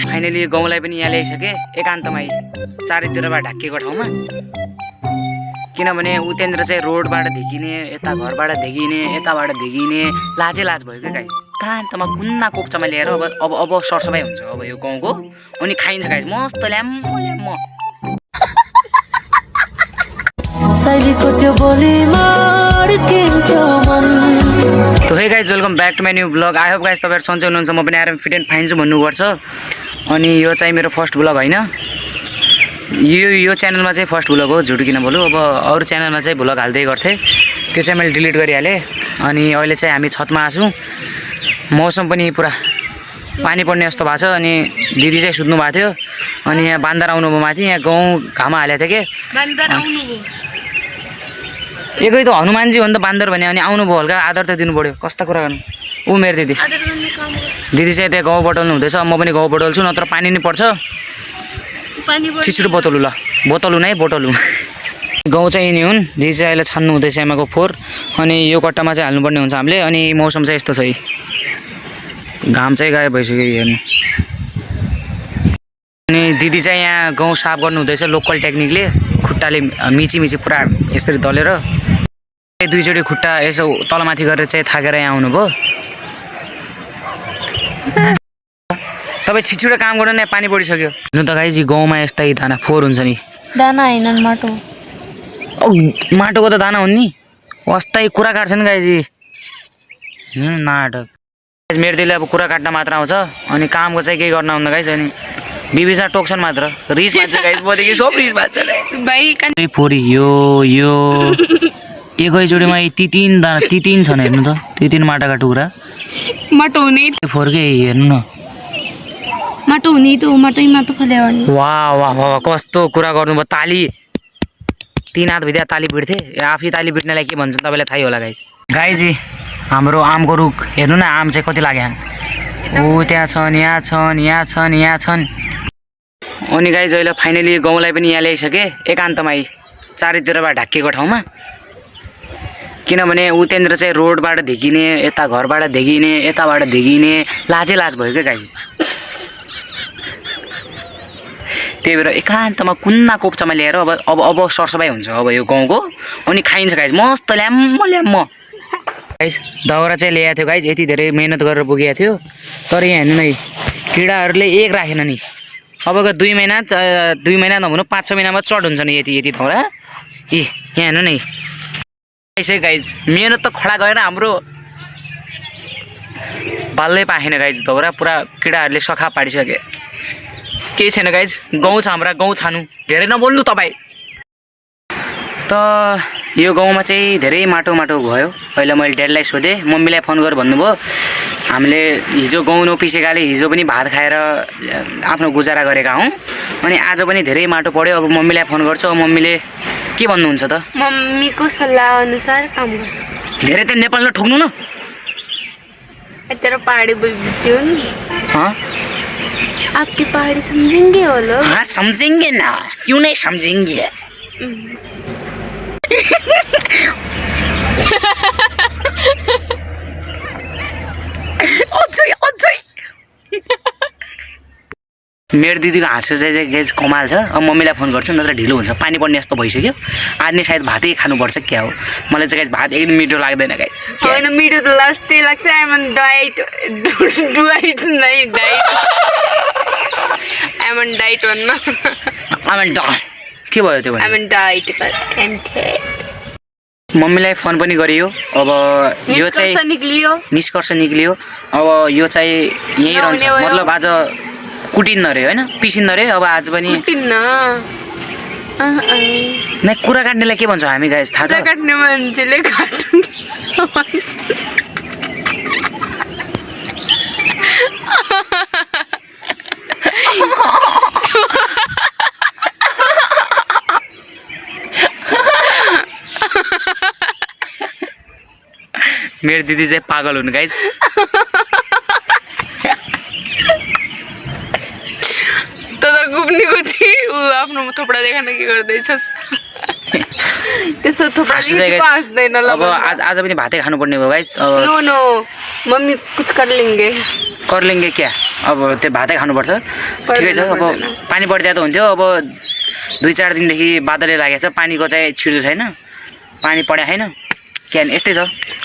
Finally गाउँलाई पनि यहाँ ल्याइसके एकान्तमै चारैतिरबाट ढाकिएको ठाउँमा। किनभने उतेन्द्र चाहिँ रोडबाट देखिने, यता घरबाट देखिने, यताबाट देखिने लाजै लाज भयो क्या गाइस। एकान्तमा कुन्ना कोप्चामा ल्याएर अब सरसफाइ हुन्छ अब यो गाउँको, अनि खाइन्छ गाइस मस्त ल्याम्म ल्याम्म। तो hey guys, welcome back to my new blog. I hope guys तपाईँहरू सन्चै हुनुहुन्छ, म पनि आएर फिट एन्ड फाइन छु भन्नुपर्छ। अनि यो चाहिँ मेरो फर्स्ट ब्लग होइन, यो च्यानलमा चाहिँ फर्स्ट ब्लग हो, झुट किन बोलु। अब अरू च्यानलमा चाहिँ ब्लग हाल्दै गर्थेँ, त्यो चाहिँ मैले डिलिट गरिहालेँ। अनि अहिले चाहिँ हामी छतमा आछौँ, मौसम पनि पुरा पानी पर्ने जस्तो भएको छ। अनि दिदी चाहिँ सुत्नु भएको थियो, अनि यहाँ बान्दर आउनुभयो माथि, यहाँ गाउँ घाम हालेको थियो कि एकै त हनुमानजी हो नि त बान्दर भने, अनि आउनुभयो, हल्का आदर त दिनु पऱ्यो। कस्ता कुरा गर्नु। ऊ मेरो दिदी चाहिँ त्यहाँ गाउँ बटल्नु हुँदैछ, म पनि गाउँ बटल्छु, नत्र पानी नै पर्छ। छिटो बोतलु ल, बोतलु नै बोतलु। गाउँ चाहिँ यिनी हुन्, दिदी चाहिँ अहिले छान्नु हुँदैछ आमाको फोहोर, अनि यो कट्टामा चाहिँ हाल्नुपर्ने हुन्छ हामीले। अनि मौसम चाहिँ यस्तो छ, घाम चाहिँ गायब भइसक्यो हेर्नु। अनि दिदी चाहिँ यहाँ गाउँ साफ गर्नु हुँदैछ लोकल टेक्निकले, खुट्टाले मिची पुरा यसरी दलेर दुईचोटि खुट्टा यसो तलमाथि गरेर चाहिँ थाकेर यहाँ आउनुभयो। तपाईँ छिटो काम गर्नु न, पानी परिसक्यो। हेर्नु त गाइस, गाउँमा यस्तै दाना फोहोर हुन्छ नि, दाना हैन माटो। माटोको त दाना हुन् नि, वास्तै कुरा काट्छन् गाइस। नाटक। मेरो दिदीले अब कुरा काट्न मात्र आउँछ, अनि कामको चाहिँ केही गर्न आउँदैन गाइस। अनि बिबिसा टोक्छन् मात्र, रिस मान्छ गाइस, बदेखि सब रिस मान्छ भाइ। फोरी यो एकैचोटिमा ती तीन छन्, हेर्नु त, ती तीन माटाका टुक्रा माटो हुने फोरकै हेर्नु न, माटो हुने त माटैमा त फल्यो नि। वाह वाह वाह, कस्तो कुरा गर्नुभयो। ताली 3 हात भित्र ताली पिट्थे, आफै ताली पिट्नेलाई के भन्छन् तपाईँलाई थाहै होला गाइस। गाइजी हाम्रो आमको रुख हेर्नु न, आम चाहिँ कति लाग्यो। ओ त्यहाँ छन्, यहाँ छन्, यहाँ छन्, यहाँ छन्। अनि गाइज अहिले फाइनली गाउँलाई पनि यहाँ ल्याइसके एकान्तमै चारैतिरबाट ढाकिएको ठाउँमा। किनभने उतेन्द्र चाहिँ रोडबाट देखिने, यता घरबाट देखिने, यताबाट देखिने लाजै लाज भयो क्या गाइज। त्यही भएर एकान्तमा कुन्ना कोप्चामा ल्याएर अब सरसफाइ हुन्छ अब यो गाउँको, अनि खाइन्छ गाइज मस्त ल्याम्म ल्याम्म। गाइज दाउरा चाहिँ ल्याएको थियो गाइज, यति धेरै मेहनत गरेर बोकेको थियो, तर यहाँ हेर्नु न, किराहरूले एक राखेन नि। अबको 2 महिना नभनौँ 5-6 महिनामा चढ हुन्छ नि यति दाउरा। यहाँ हेर्नु नि यसै गाइज, मेहनत त खडा गएर हाम्रो बाल्नै पाएन गाइज, दाउरा पुरा किराहरूले सखा पाडिसके। केही छैन गाइज, गाउँ छ हाम्रा, गाउँ छानु, धेरै नबोल्नु तपाईँ। त यो गाउँमा चाहिँ धेरै माटो भयो। पहिला मैले ड्याडीलाई सोधेँ, मम्मीलाई फोन गर भन्नुभयो। हामीले हिजो गाउँ नपिसेकाले हिजो पनि भात खाएर आफ्नो गुजारा गरेका हौँ, अनि आज पनि धेरै माटो पऱ्यो। अब मम्मीलाई फोन गर्छु, अब मम्मीले के भन्नुहुन्छ त? मम्मीको सल्लाह अनुसार काम गर्छु। धेरै त नेपालमा ठोक्नु न, तेरो पहाडी बुझ्छुन्। हाँ आपके पहाड़ी समझेंगे वो लोग? हाँ समझेंगे ना, क्यों नहीं समझेंगे। मेरो दिदीको हाँसो चाहिँ कमाल छ। अब मम्मीलाई फोन गर्छु, नत्र ढिलो हुन्छ, पानी पर्ने जस्तो भइसक्यो। आज नै सायद भातै खानुपर्छ क्या हो, मलाई चाहिँ भात एकदम मिठो लाग्दैन गाइस। होइन मिठो त लास्टै लाग्छ। आइम अन डाइट भन्नु। के भयो त्यो भने? मम्मीलाई फोन पनि गरियो, अब यो चाहिँ निष्कर्ष निक्लियो। अब यो चाहिँ यहीँ रहन्छ, मतलब आज कुटिन्न रे होइन, पिसिन्न रे। अब आज पनि नै कुरा काट्नेलाई के भन्छ हामी गाइस थाहा छ? काट्ने मान्छेले काट्नु मेरो दिदी चाहिँ पागल हुनु गाइस। गुप्नीको थिए ऊ आफ्नो थोपडा देखान के गर्दैछस्? त्यस्तो थोपडा हाँसिसकेको हाँस्दैन ल अब आज पनि भातै खानुपर्ने हो गाइज। अब नो नो मम्मी कुछ कर लेंगे क्या अब त्यो भातै खानुपर्छ। ठिकै छ। अब पानी परिदिया त हुन्थ्यो। अब 2-4 दिनदेखि बादलले लागेको छ, पानीको चाहिँ छिटो छैन, पानी पढ्या छैन। के यस्तै छ,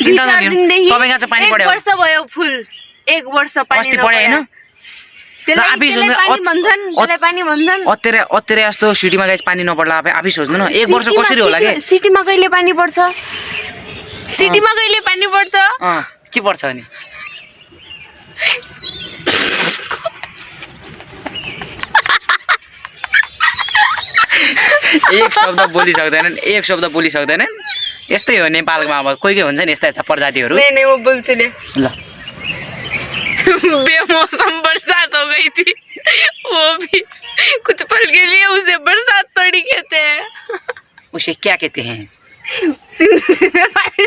चिन्ता नलिनु। तपाईँ कहाँ चाहिँ पानी पढ्यो? 1 वर्ष भयो फुल 1 वर्ष पानी अस्ति पढ्यो हैन? अत्तेरे जस्तो सिटीमा गाइस पानी नपर्ला आफै सोच्नु न। 1 वर्ष कसरी होला के? सिटीमा कहिले पानी पर्छ? सिटीमा कहिले पानी पर्छ? के पर्छ अनि? एक शब्द बोली सक्दैनन्। यस्तै हो नेपालमा। अब कोही हुन्छ नि यस्ता प्रजातिहरू। नहीं वो बोल्छु ले ल बेमौसम बरसात हो गई थी, वो भी कुछ पल के लिए उसे बरसात थोड़ी कहते हैं। उसे क्या कहते हैं? सिमसिमे पानी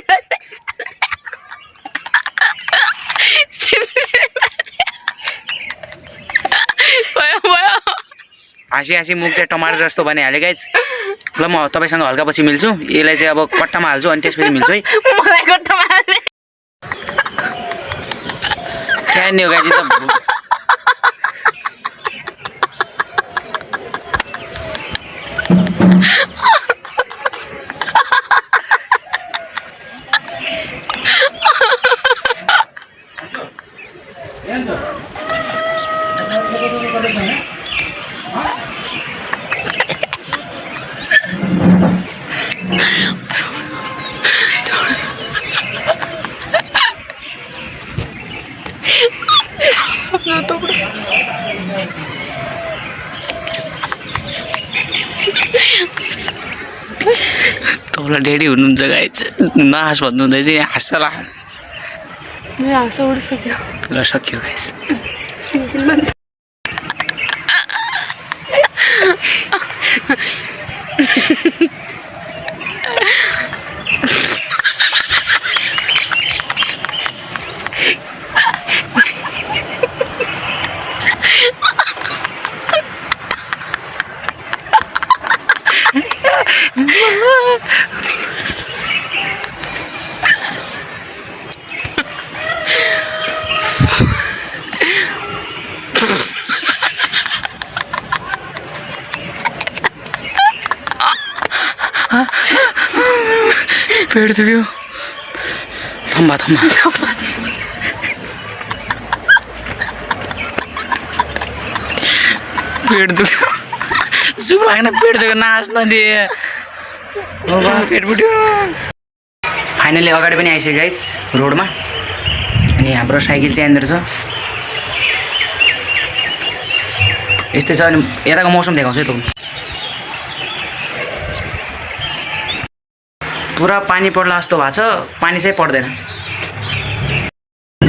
हाँसी मुख चाहिँ टमाटर जस्तो बनाइहाल्यो गाइज। ल म तपाईँसँग हल्का पछि मिल्छु। यसलाई चाहिँ अब कट्टामा हाल्छु अनि त्यसपछि मिल्छु है। मलाई कट्टामा हाल्ने क्या नि हो गाइज त। तौला डेडी हुनुहुन्छ गाइज। नहाँस भन्नुहुँदै चाहिँ हाँस्छ ला। मेरो हाँस उडिसक्यो। ल सक्यो गाइज। पेट दुख्यो। थम्बा पेट दुख्यो। सुप लागेन, पेट दुख्यो। नाच्न दिए पेट फुट्यो। फाइनली अगाडि पनि आइसक्यो गाइस रोडमा। अनि हाम्रो साइकल चाहिँ यहाँनिर छ। यस्तै छ। अनि यताको मौसम देखाउँछु है त। पुरा पानी पर्ला जस्तो भएको छ, पानी चाहिँ पर्दैन।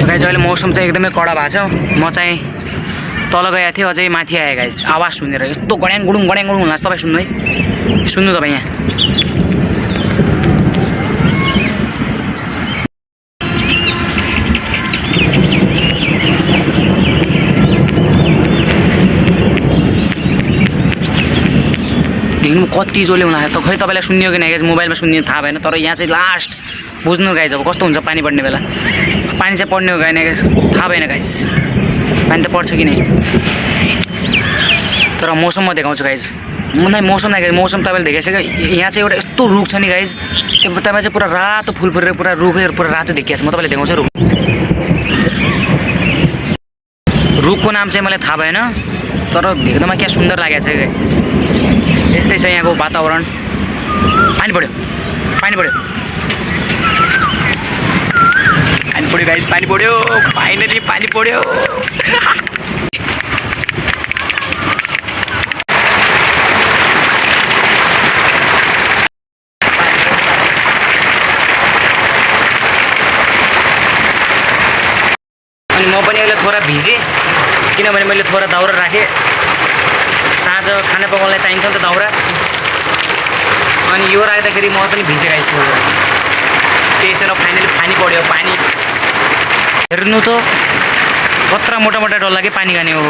गाइज अहिले मौसम चाहिँ एकदमै कडा भएको छ। म चाहिँ तल गएको थिएँ, अझै माथि आएँ गाइज। आवाज सुनेर यस्तो गड्याङ गुडुङ होला। तपाईँ सुन्नु है, सुन्नु तपाईँ यहाँ। देख्नु कति जोले हुन लाग्यो त। खै तपाईँलाई सुन्यो कि नै गाइज? मोबाइलमा सुन्ने थाहा भएन, तर यहाँ चाहिँ लास्ट बुझ्नु गाइज। अब कस्तो हुन्छ पानी पर्ने बेला। पानी चाहिँ पर्ने हो गएन गाइज, थाहा भएन गाइज। पानी त पर्छ कि नै। तर मौसम म देखाउँछु गाइज। मलाई मौसम नै गाइज। मौसम तपाईँले देखाइसक्यो। यहाँ चाहिँ एउटा यस्तो रुख छ नि गाइज, त्यो तपाईँ चाहिँ पुरा रातो फुल फुलेर पुरा रुखहरू पुरा रातो देखिएको छ। म तपाईँलाई देखाउँछु रुख। रुखको नाम चाहिँ मलाई थाहा भएन, तर देख्दामा क्या सुन्दर लागेको छ गाइज। यस्तै छ यहाँको वातावरण। पानी पऱ्यो गाइज, पानी पऱ्यो। फाइनली पानी पऱ्यो। अनि म पनि अहिले थोडा भिजेँ, किनभने मैले थोडा दाउरा राखेँ। साँझ खाना पकाउनलाई चाहिन्छ नि त दाउरा। अनि यो राख्दाखेरि म पनि भिजेँ गाइस थोडा। केही छैन, फाइनली पानी पऱ्यो। पानी हेर्नु त कत्रा मोटा डल्ला के पानी खाने हो।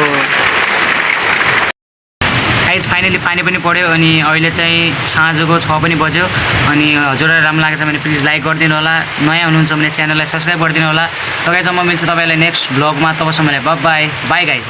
गाइज फाइनली पानी पनि पऱ्यो अनि अहिले चाहिँ साँझको 6 पनि बज्यो अनि हजुरलाई राम्रो लागेछ भने प्लिज लाइक गरिदिनु होला, नयाँ हुनुहुन्छ भने च्यानललाई सब्सक्राइब गरिदिनु होला। त गाइज म मिल्छु तपाईँलाई नेक्स्ट भ्लगमा, तबसम्मलाई बाई बाई गाइज।